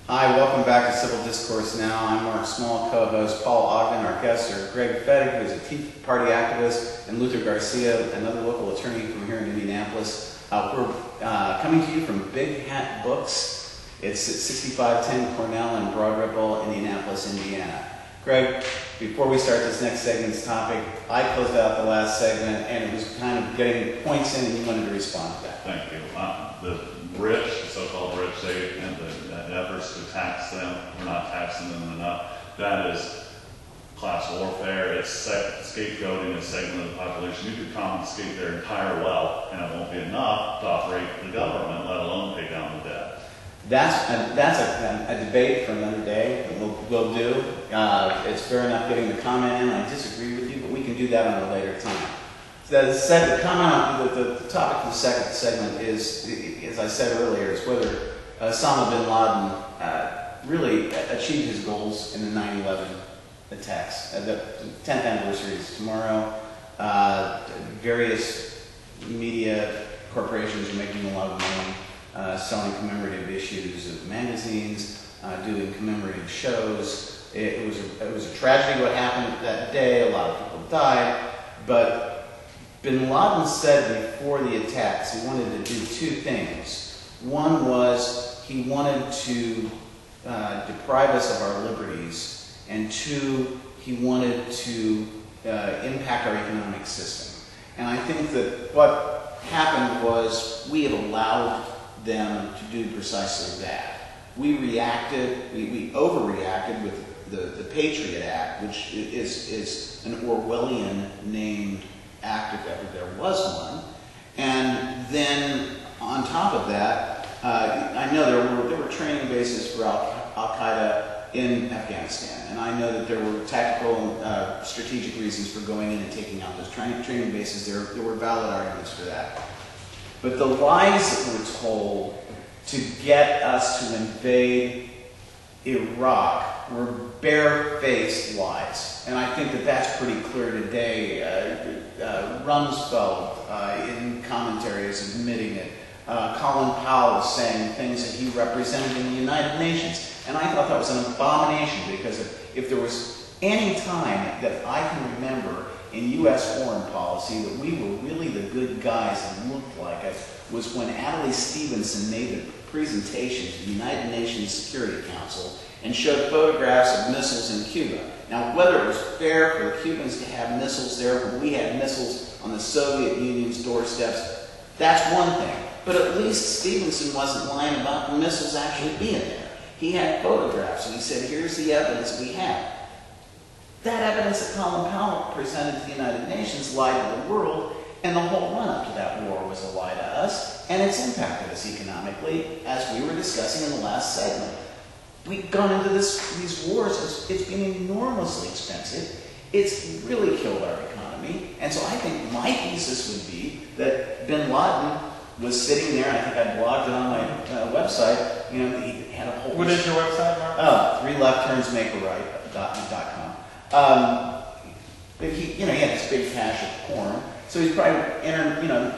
Hi, welcome back to Civil Discourse Now. I'm Mark Small, co-host. Paul Ogden, our guests are Greg Fettig, who is a Tea Party activist, and Luther Garcia, another local attorney from here in Indianapolis. We're coming to you from Big Hat Books. It's at 6510 Cornell in Broad Ripple, Indianapolis, Indiana. Greg, before we start this next segment's topic, I closed out the last segment, and it was kind of getting points in, and you wanted to respond to that. Thank you. The rich, the so-called rich, and the efforts to tax them, we're not taxing them enough. That is class warfare. It's scapegoating a segment of the population. You could confiscate their entire wealth, and it won't be enough to operate the government, let alone pay down the debt. That's a debate for another day that we'll do. It's fair enough getting the comment in. I disagree with you, but we can do that on a later time. The topic of the second segment is, as I said earlier, is whether Osama bin Laden really achieved his goals in the 9/11 attacks. The 10th anniversary is tomorrow. Various media corporations are making a lot of money selling commemorative issues of magazines, doing commemorative shows. It was a tragedy what happened that day. A lot of people died, but bin Laden said before the attacks he wanted to do two things. One was he wanted to deprive us of our liberties, and two, he wanted to impact our economic system. And I think that what happened was we have allowed them to do precisely that. We reacted, we overreacted with the Patriot Act, which is an Orwellian named act if ever there was one. And then on top of that, I know there were training bases for Al-Qaeda in Afghanistan, and I know that there were tactical strategic reasons for going in and taking out those training bases. There were valid arguments for that. But the lies that were told to get us to invade Iraq were bare-faced lies. And I think that that's pretty clear today. Rumsfeld, in commentary, is admitting it. Colin Powell is saying things that he represented in the United Nations. And I thought that was an abomination, because if there was any time that I can remember in U.S. foreign policy that we were really the good guys and looked like it, was when Adlai Stevenson made the presentation to the United Nations Security Council and showed photographs of missiles in Cuba. Now, whether it was fair for the Cubans to have missiles there when we had missiles on the Soviet Union's doorsteps, that's one thing. But at least Stevenson wasn't lying about the missiles actually being there. He had photographs, and he said, here's the evidence we have. That evidence that Colin Powell presented to the United Nations lied to the world, and the whole run-up to that war was a lie to us, and it's impacted us economically, as we were discussing in the last segment. We've gone into these wars. It's been enormously expensive. It's really killed our economy. And so I think my thesis would be that bin Laden was sitting there, and I think I blogged it on my website. You know, he had a whole... What is your website, Mark? Oh, 3leftturnsmakearight.com. But he had this big cache of porn. So he's probably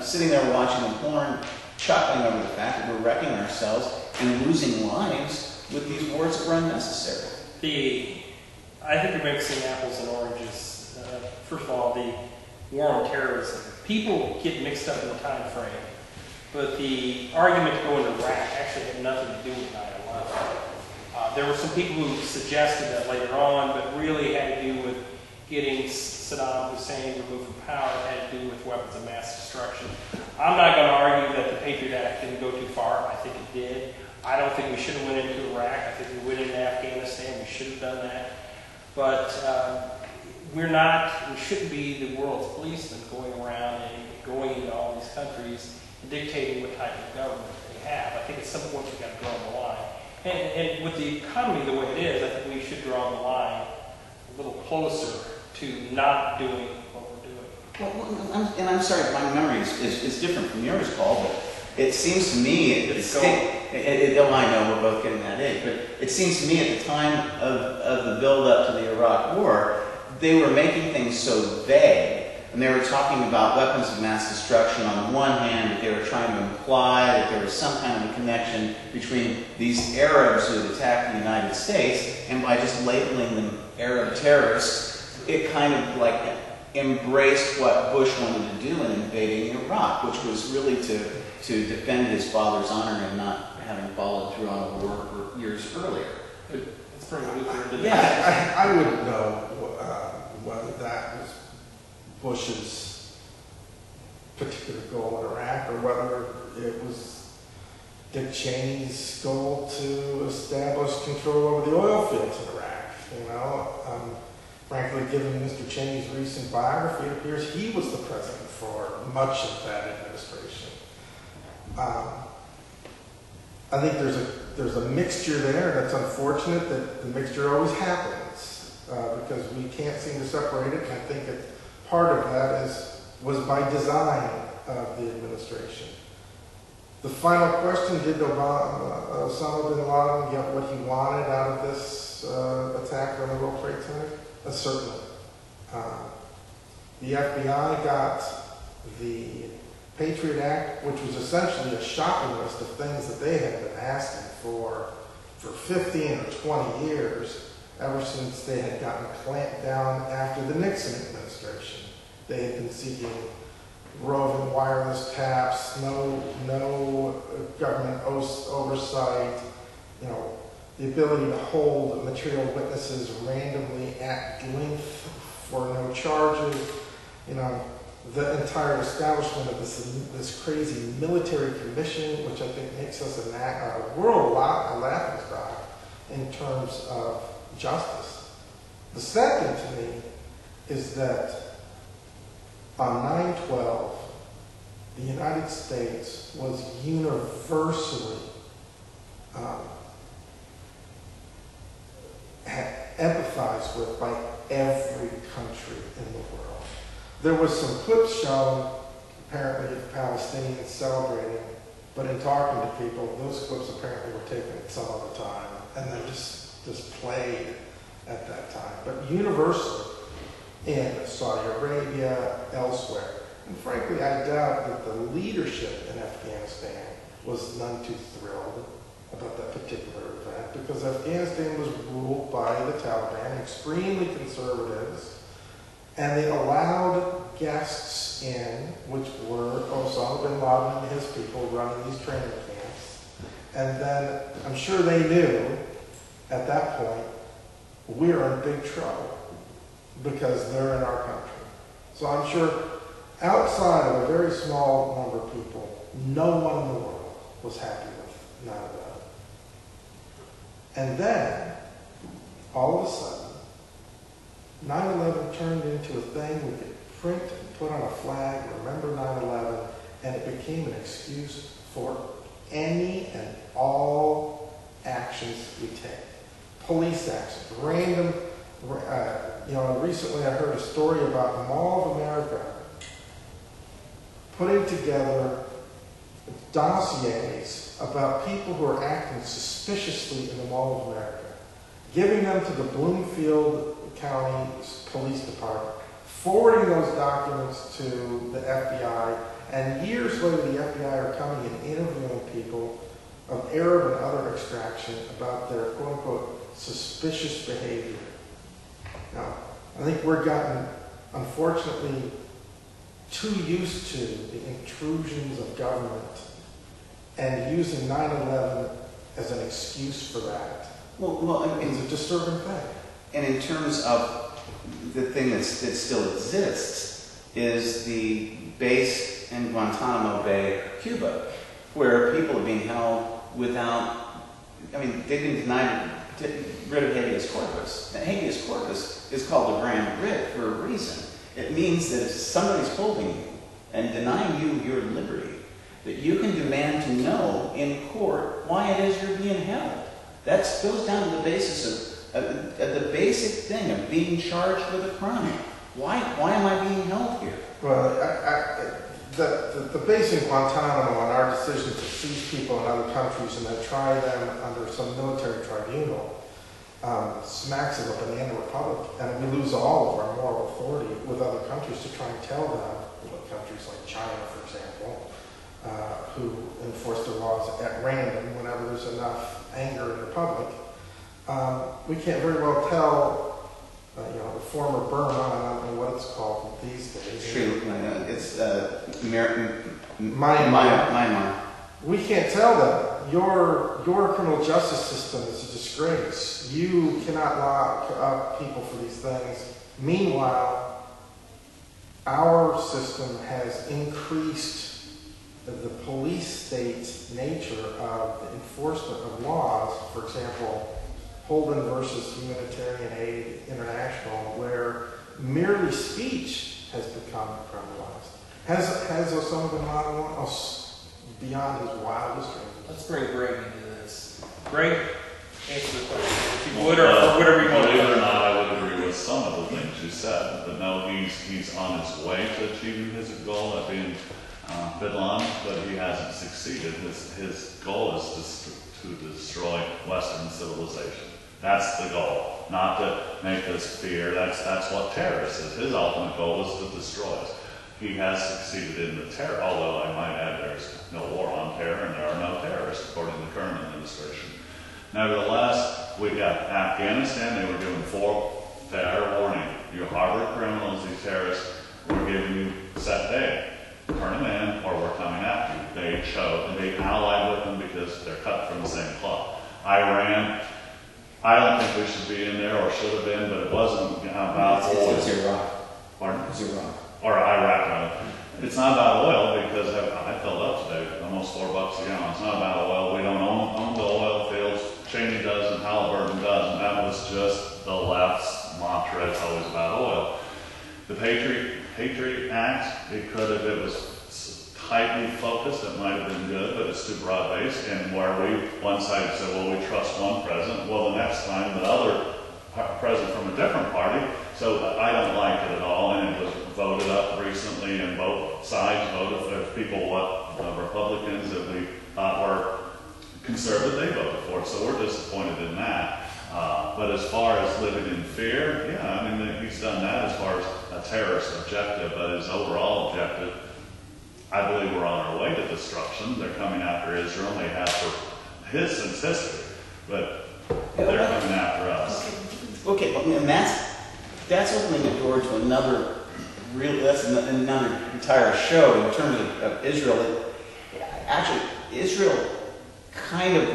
sitting there watching the porn, chuckling over the fact that we're wrecking ourselves and losing lives with these wars that were unnecessary. I think you're mixing apples and oranges. First of all, the war on terrorism. People get mixed up in the time frame, but the argument to go into Iraq actually had nothing to do with 9/11. There were some people who suggested that later on, but really had to do with getting Saddam Hussein removed from power. It had to do with weapons of mass destruction. I'm not going to argue that the Patriot Act didn't go too far. I think it did. I don't think we should have went into Iraq. I think we went into Afghanistan. We should have done that. But we shouldn't be the world's policemen going around and going into all these countries and dictating what type of government they have. I think at some point we've got to draw the line. And with the economy the way it is, I think we should draw the line a little closer to not doing what we're doing. Well, I'm sorry, my memory is different from yours, Paul, but it seems to me, I know we're both getting that age, but it seems to me at the time of the build-up to the Iraq War, they were making things so vague and they were talking about weapons of mass destruction on the one hand, that they were trying to imply that there was some kind of a connection between these Arabs who had attacked the United States, and by just labeling them Arab terrorists, it kind of like embraced what Bush wanted to do in invading Iraq, which was really to defend his father's honor and not having followed through on a war years earlier. It's pretty Lutheran. Yeah. I wouldn't know whether that was Bush's particular goal in Iraq or whether it was Dick Cheney's goal to establish control over the oil fields in Iraq. You know, frankly, given Mr. Cheney's recent biography, it appears he was the president for much of that administration. I think there's a mixture there. That's unfortunate that the mixture always happens because we can't seem to separate it. And I think that part of that was by design of the administration. The final question: did Osama bin Laden get what he wanted out of this attack on the World Trade Center? Certainly. The FBI got the Patriot Act, which was essentially a shopping list of things that they had been asking for 15 or 20 years, ever since they had gotten clamped down after the Nixon administration. They had been seeking roving wireless taps, no government oversight, you know, the ability to hold material witnesses randomly at length for no charges, you know, the entire establishment of this crazy military commission, which I think makes us a world laughing stock in terms of justice. The second to me is that on 9/12, the United States was universally empathized with by every country in the world. There was some clips shown, apparently, of Palestinians celebrating, but in talking to people, those clips apparently were taken at some other time, and they're just played at that time. But universally, in Saudi Arabia, elsewhere. And frankly, I doubt that the leadership in Afghanistan was none too thrilled about that particular event, because Afghanistan was ruled by the Taliban, extremely conservatives, and they allowed guests in, which were Osama bin Laden and his people running these training camps. And then I'm sure they knew at that point, we're in big trouble because they're in our country. So I'm sure outside of a very small number of people, no one in the world was happy with 9/11. And then, all of a sudden, 9/11 turned into a thing we could print and put on a flag, remember 9/11, and it became an excuse for any and all actions we take. Police actions, random, recently I heard a story about Mall of America putting together dossiers about people who are acting suspiciously in the Mall of America, giving them to the Bloomfield County Police Department, forwarding those documents to the FBI, and years later the FBI are coming and interviewing people of Arab and other extraction about their quote-unquote suspicious behavior. Now, I think we're gotten, unfortunately, too used to the intrusions of government and using 9/11 as an excuse for that. Well, I mean, It's a disturbing thing. and in terms of the thing that still exists is the base in Guantanamo Bay, Cuba, where people are being held without, I mean, they've been denied writ of habeas corpus. And habeas corpus is called a grand writ for a reason. It means that if somebody's holding you and denying you your liberty, that you can demand to know in court why it is you're being held. That goes down to the basis of the basic thing of being charged with a crime. Why am I being held here? Well, the base in Guantanamo and our decision to seize people in other countries and then try them under some military tribunal smacks of a banana republic, and we lose all of our moral authority with other countries to try and tell them, countries like China, for example, who enforce their laws at random whenever there's enough anger in the public. We can't very well tell, the former Burma, I don't know what it's called these days. Sri Lanka, it's Myanmar. Myanmar. We can't tell them, your criminal justice system is a disgrace. You cannot lock up people for these things. Meanwhile, our system has increased the police state nature of the enforcement of laws. For example, Holden versus Humanitarian Aid International, where merely speech has become criminalized. Has Osama bin Laden beyond his wildest dreams? Let's bring Greg into this. Greg, answer the question, if you would, or whatever you want to Believe it or do. not, I would agree with some of the things you said, but no, he's on his way to achieving his goal of being bin Laden, but he hasn't succeeded. His goal is to destroy Western civilization. That's the goal, not to make us fear. That's what terrorists is. His ultimate goal is to destroy us. He has succeeded in the terror, although I might add there's no war on terror and there are no terrorists, according to the current administration. Nevertheless, we got Afghanistan. They were given fair warning. You harbor criminals, these terrorists, we're giving you set day. Turn them in or we're coming after you. They chose, and they allied with them because they're cut from the same cloth. Iran, I don't think we should be in there or should have been, but it wasn't about oil. It's Iraq. Pardon? It's Iraq. Or Iraq, rather. It's not about oil because I filled up today, almost $4 a gallon. It's not about oil. We don't own the oil fields. Cheney does and Halliburton does, and that was just the left's mantra. It's always about oil. The Patriot Act, it was tightly focused. It might have been good, but it's too broad-based. And where one side said, well, we trust one president. Well, the next time the other president from a different party. So I don't like it at all, and it was voted up recently, and both sides voted. There's people, Republicans that we thought were conservative, they voted for it, so we're disappointed in that. But as far as living in fear, yeah, I mean, he's done that as far as a terrorist objective, but his overall objective, I believe we're on our way to destruction. They're coming after Israel, and they have for since history, but they're coming after us. Okay, and that's opening the door to another entire show in terms of Israel. Actually, Israel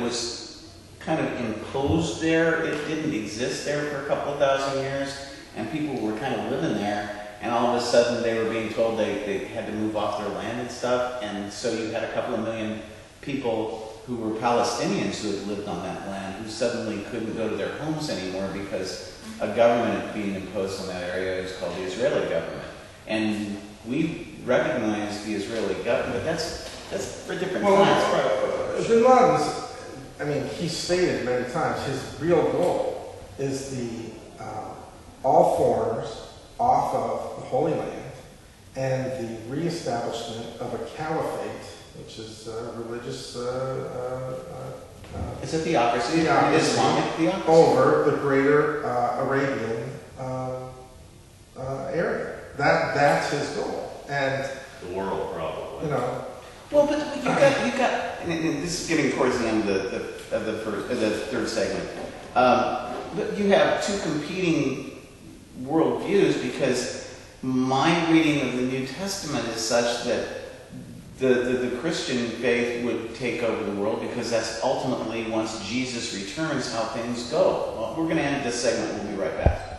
was imposed there. It didn't exist there for a couple of thousand years, and people were kind of living there, and all of a sudden they were being told they had to move off their land and stuff, and so you had a couple of million people who were Palestinians who had lived on that land who suddenly couldn't go to their homes anymore because a government being imposed on that area is called the Israeli government. And we recognize the Israeli government, but that's for different times. Bin Laden's, he stated many times, his real goal is all foreigners off of the Holy Land and the reestablishment of a caliphate, which is religious it's a theocracy, Islamic theocracy. Over the greater Arabian area. That's his goal. And The world, probably. Well, but you got, and this is getting towards the end of the third segment. But you have two competing worldviews because my reading of the New Testament is such that the Christian faith would take over the world because that's ultimately, once Jesus returns, how things go. Well, we're going to end this segment. We'll be right back.